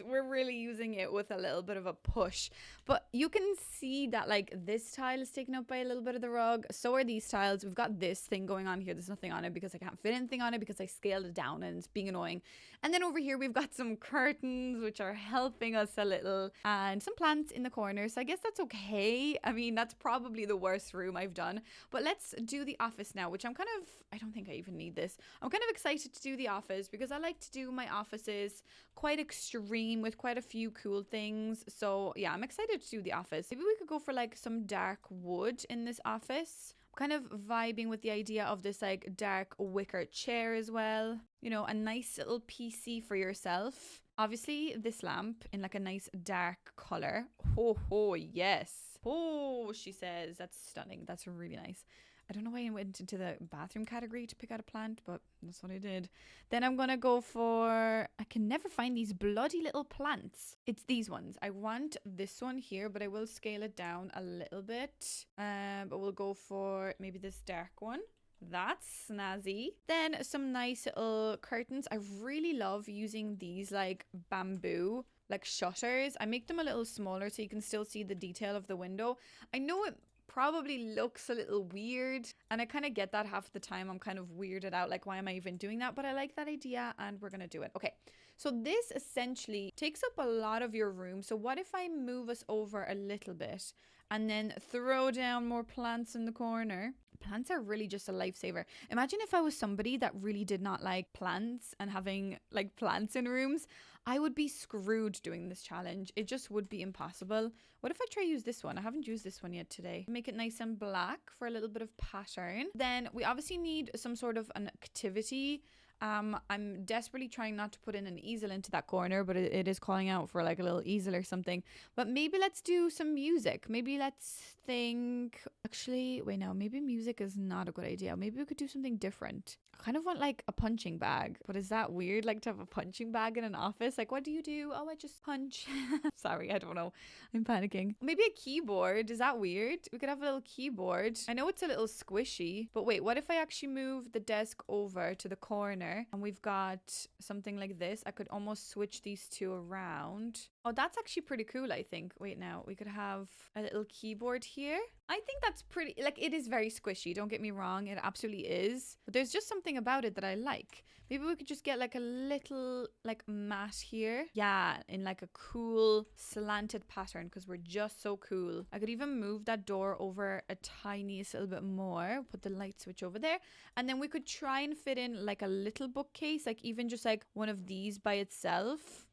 we're really using it with a little bit of a push. But you can see that like this tile is taken up by a little bit of the rug. So are these tiles. We've got this thing going on here. There's nothing on it because I can't fit anything on it because I scaled it down and it's being annoying. And then over here we've got some curtains which are helping us a little and some plants in the corner. So I guess that's okay. I mean, that's probably the worst room I've done. But let's do the office now, which I'm kind of, I don't think I even need this. I'm kind of excited to do the office because I like to do my offices quite extreme with quite a few cool things. So yeah, I'm excited to do the office. Maybe we could go for like some dark wood in this office. I'm kind of vibing with the idea of this like dark wicker chair as well. You know, a nice little PC for yourself. Obviously this lamp in like a nice dark color. Oh, yes. Oh, she says that's stunning. That's really nice. I don't know why I went into the bathroom category to pick out a plant, but that's what I did. Then I'm going to go for, I can never find these bloody little plants. It's these ones. I want this one here, but I will scale it down a little bit. But we'll go for maybe this dark one. That's snazzy. Then some nice little curtains. I really love using these like bamboo like shutters. I make them a little smaller so you can still see the detail of the window. I know it probably looks a little weird and I kind of get that half the time. I'm kind of weirded out, like why am I even doing that? But I like that idea and we're gonna do it. Okay, so this essentially takes up a lot of your room. So what if I move us over a little bit and then throw down more plants in the corner? Plants are really just a lifesaver. Imagine if I was somebody that really did not like plants and having like plants in rooms. I would be screwed doing this challenge. It just would be impossible. What if I try use this one? I haven't used this one yet today. Make it nice and black for a little bit of pattern. Then we obviously need some sort of an activity. I'm desperately trying not to put in an easel into that corner, but it is calling out for like a little easel or something. But maybe let's do some music. Maybe let's think, actually, wait, no, maybe music is not a good idea. Maybe we could do something different. I kind of want like a punching bag, but is that weird? Like to have a punching bag in an office? Like, what do you do? Oh, I just punch. Sorry, I don't know. I'm panicking. Maybe a keyboard. Is that weird? We could have a little keyboard. I know it's a little squishy, but wait, what if I actually move the desk over to the corner and we've got something like this? I could almost switch these two around. Oh, that's actually pretty cool, I think. Wait, now we could have a little keyboard here. I think that's pretty, like, it is very squishy. Don't get me wrong. It absolutely is. But there's just something about it that I like. Maybe we could just get like a little like mat here. Yeah, in like a cool slanted pattern because we're just so cool. I could even move that door over a tiniest little bit more. Put the light switch over there. And then we could try and fit in like a little bookcase, like even just like one of these by itself.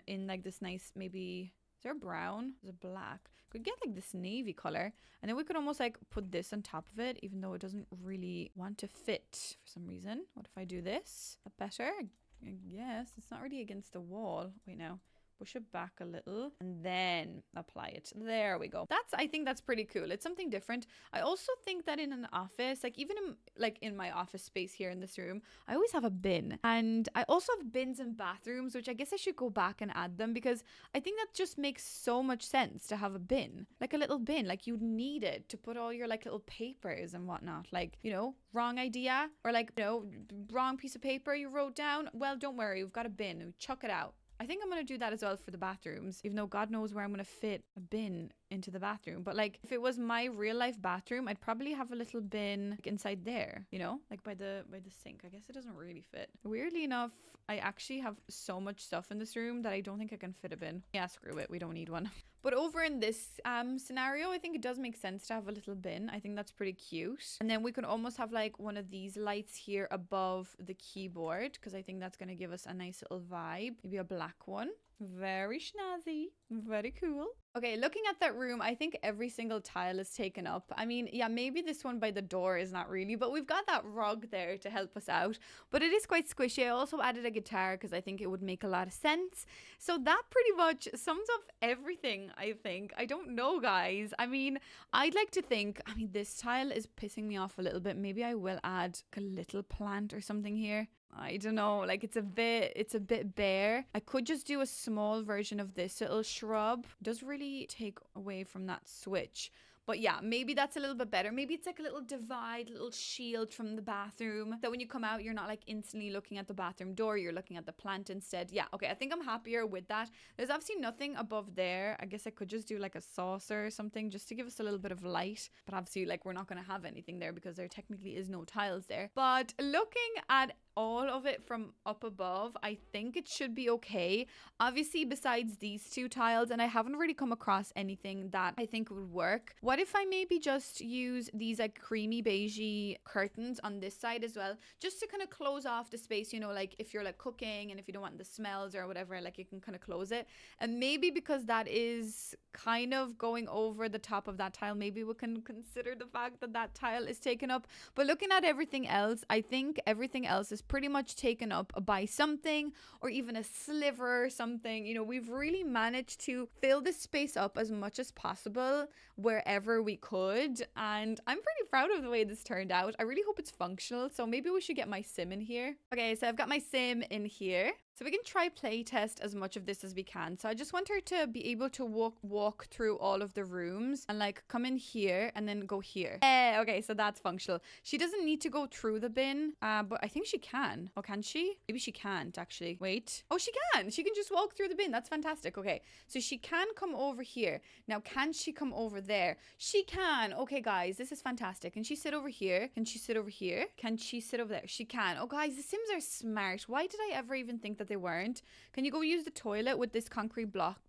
In like this nice, maybe, is there brown? Is it black? Could get like this navy color, and then we could almost like put this on top of it, even though it doesn't really want to fit for some reason. What if I do this? That better? I guess it's not really against the wall. Wait, now push it back a little and then apply it. There we go. I think that's pretty cool. It's something different. I also think that in an office, like even in my office space here in this room, I always have a bin, and I also have bins in bathrooms, which I guess I should go back and add them because I think that just makes so much sense to have a bin, like a little bin. Like you'd need it to put all your like little papers and whatnot. Like, you know, wrong idea or like, you know, wrong piece of paper you wrote down. Well, don't worry, we've got a bin and chuck it out. I think I'm going to do that as well for the bathrooms, even though God knows where I'm going to fit a bin into the bathroom. But like if it was my real life bathroom, I'd probably have a little bin like inside there, you know, like by the sink. I guess it doesn't really fit. Weirdly enough, I actually have so much stuff in this room that I don't think I can fit a bin. Yeah, screw it. We don't need one. But over in this scenario, I think it does make sense to have a little bin. I think that's pretty cute. And then we can almost have like one of these lights here above the keyboard, because I think that's going to give us a nice little vibe. Maybe a black one. Very snazzy. Very cool. Okay, looking at that room, I think every single tile is taken up. I mean, yeah, maybe this one by the door is not really, but we've got that rug there to help us out. But it is quite squishy. I also added a guitar because I think it would make a lot of sense. So that pretty much sums up everything, I think. I don't know, guys. I mean, I'd like to think, I mean, this tile is pissing me off a little bit. Maybe I will add a little plant or something here. I don't know, like it's a bit bare. I could just do a small version of this little shrub. It does really take away from that switch. But yeah, maybe that's a little bit better. Maybe it's like a little divide, little shield from the bathroom. That when you come out, you're not like instantly looking at the bathroom door. You're looking at the plant instead. Yeah, okay, I think I'm happier with that. There's obviously nothing above there. I guess I could just do like a saucer or something just to give us a little bit of light. But obviously, like, we're not going to have anything there because there technically is no tiles there. But looking at all of it from up above, I think it should be okay. Obviously, besides these two tiles, and I haven't really come across anything that I think would work. What if I maybe just use these like creamy beigey curtains on this side as well, just to kind of close off the space, you know, like if you're like cooking and if you don't want the smells or whatever, like you can kind of close it. And maybe because that is kind of going over the top of that tile, maybe we can consider the fact that that tile is taken up. But looking at everything else, I think everything else is pretty much taken up by something, or even a sliver or something. You know, we've really managed to fill this space up as much as possible wherever we could, and I'm pretty proud of the way this turned out. I really hope it's functional, so maybe we should get my sim in here. Okay, so I've got my sim in here. So we can try playtest as much of this as we can. So I just want her to be able to walk through all of the rooms and like come in here and then go here. Okay, so that's functional. She doesn't need to go through the bin, but I think she can. Oh, can she? Maybe she can't actually. Wait. Oh, she can. She can just walk through the bin. That's fantastic. Okay, so she can come over here. Now, can she come over there? She can. Okay, guys, this is fantastic. Can she sit over here? Can she sit over here? Can she sit over there? She can. Oh, guys, the Sims are smart. Why did I ever even think that they weren't? Can you go use the toilet with this concrete block?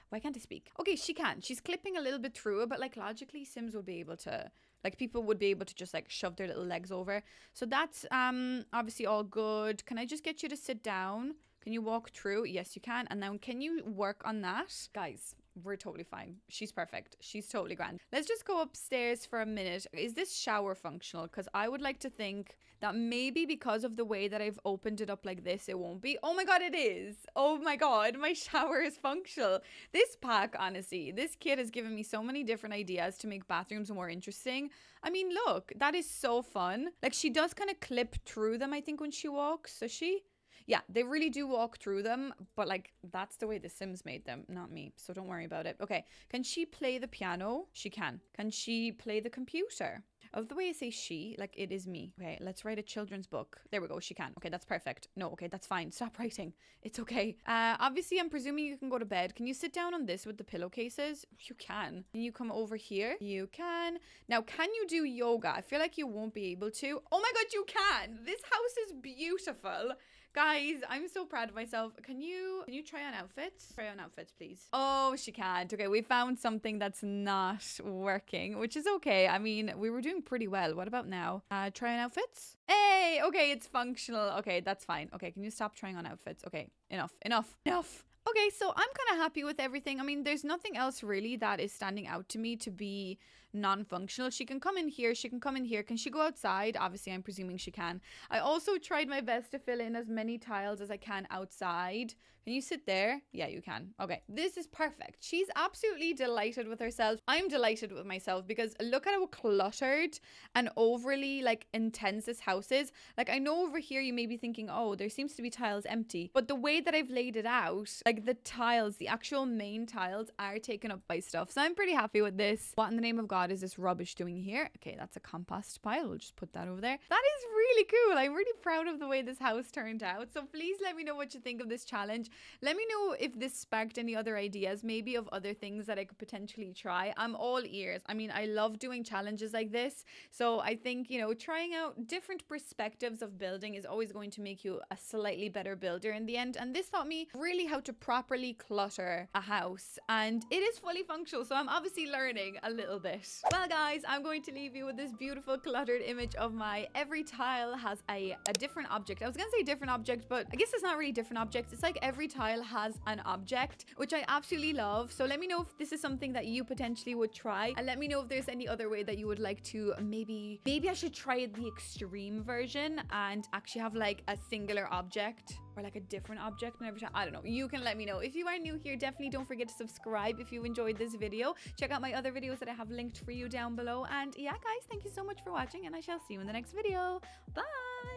Why can't I speak? Okay, she can. She's clipping a little bit through it, but like logically, Sims would be able to, like people would be able to just like shove their little legs over. So that's obviously all good. Can I just get you to sit down? Can you walk through? Yes, you can. And then can you work on that? Guys, we're totally fine. She's perfect. She's totally grand. Let's just go upstairs for a minute. Is this shower functional? Because I would like to think that maybe because of the way that I've opened it up like this, it won't be. Oh my god, it is. Oh my god, my shower is functional. This pack, honestly, this kid has given me so many different ideas to make bathrooms more interesting. I mean, look, that is so fun. Like, she does kind of clip through them, I think, when she walks. Does she? Yeah, they really do walk through them, but like that's the way the Sims made them, not me. So don't worry about it. Okay, can she play the piano? She can. Can she play the computer? Of the way I say she, like it is me. Okay, let's write a children's book. There we go, she can. Okay, that's perfect. No, okay, that's fine. Stop writing. It's okay. Obviously, I'm presuming you can go to bed. Can you sit down on this with the pillowcases? You can. Can you come over here? You can. Now, can you do yoga? I feel like you won't be able to. Oh my god, you can! This house is beautiful. Guys, I'm so proud of myself. Can you try on outfits? Try on outfits, please. Oh, she can't. Okay, we found something that's not working, which is okay. I mean, we were doing pretty well. What about now? Try on outfits? Hey, okay, it's functional. Okay, that's fine. Okay, can you stop trying on outfits? Okay, enough. Okay, so I'm kind of happy with everything. I mean, there's nothing else really that is standing out to me to be non-functional. She can come in here. She can come in here. Can she go outside? Obviously, I'm presuming she can. I also tried my best to fill in as many tiles as I can outside. Can you sit there? Yeah, you can. Okay, this is perfect. She's absolutely delighted with herself. I'm delighted with myself because look at how cluttered and overly like intense this house is. Like, I know over here you may be thinking, oh, there seems to be tiles empty, but the way that I've laid it out, like the tiles, the actual main tiles are taken up by stuff. So I'm pretty happy with this. What in the name of God God is this rubbish doing here? Okay, that's a compost pile. We'll just put that over there. That is really cool. I'm really proud of the way this house turned out. So please let me know what you think of this challenge. Let me know if this sparked any other ideas, maybe of other things that I could potentially try. I'm all ears. I mean, I love doing challenges like this. So I think, you know, trying out different perspectives of building is always going to make you a slightly better builder in the end. And this taught me really how to properly clutter a house. And it is fully functional. So I'm obviously learning a little bit. Well, guys, I'm going to leave you with this beautiful cluttered image of my every tile has a different object. I was gonna say different object, but I guess it's not really different objects. It's like every tile has an object, which I absolutely love. So let me know if this is something that you potentially would try, and let me know if there's any other way that you would like to. Maybe I should try the extreme version and actually have like a singular object or like a different object and every time. I don't know. You can let me know. If you are new here, definitely don't forget to subscribe if you enjoyed this video. Check out my other videos that I have linked for you down below. And yeah, guys, thank you so much for watching, and I shall see you in the next video. Bye.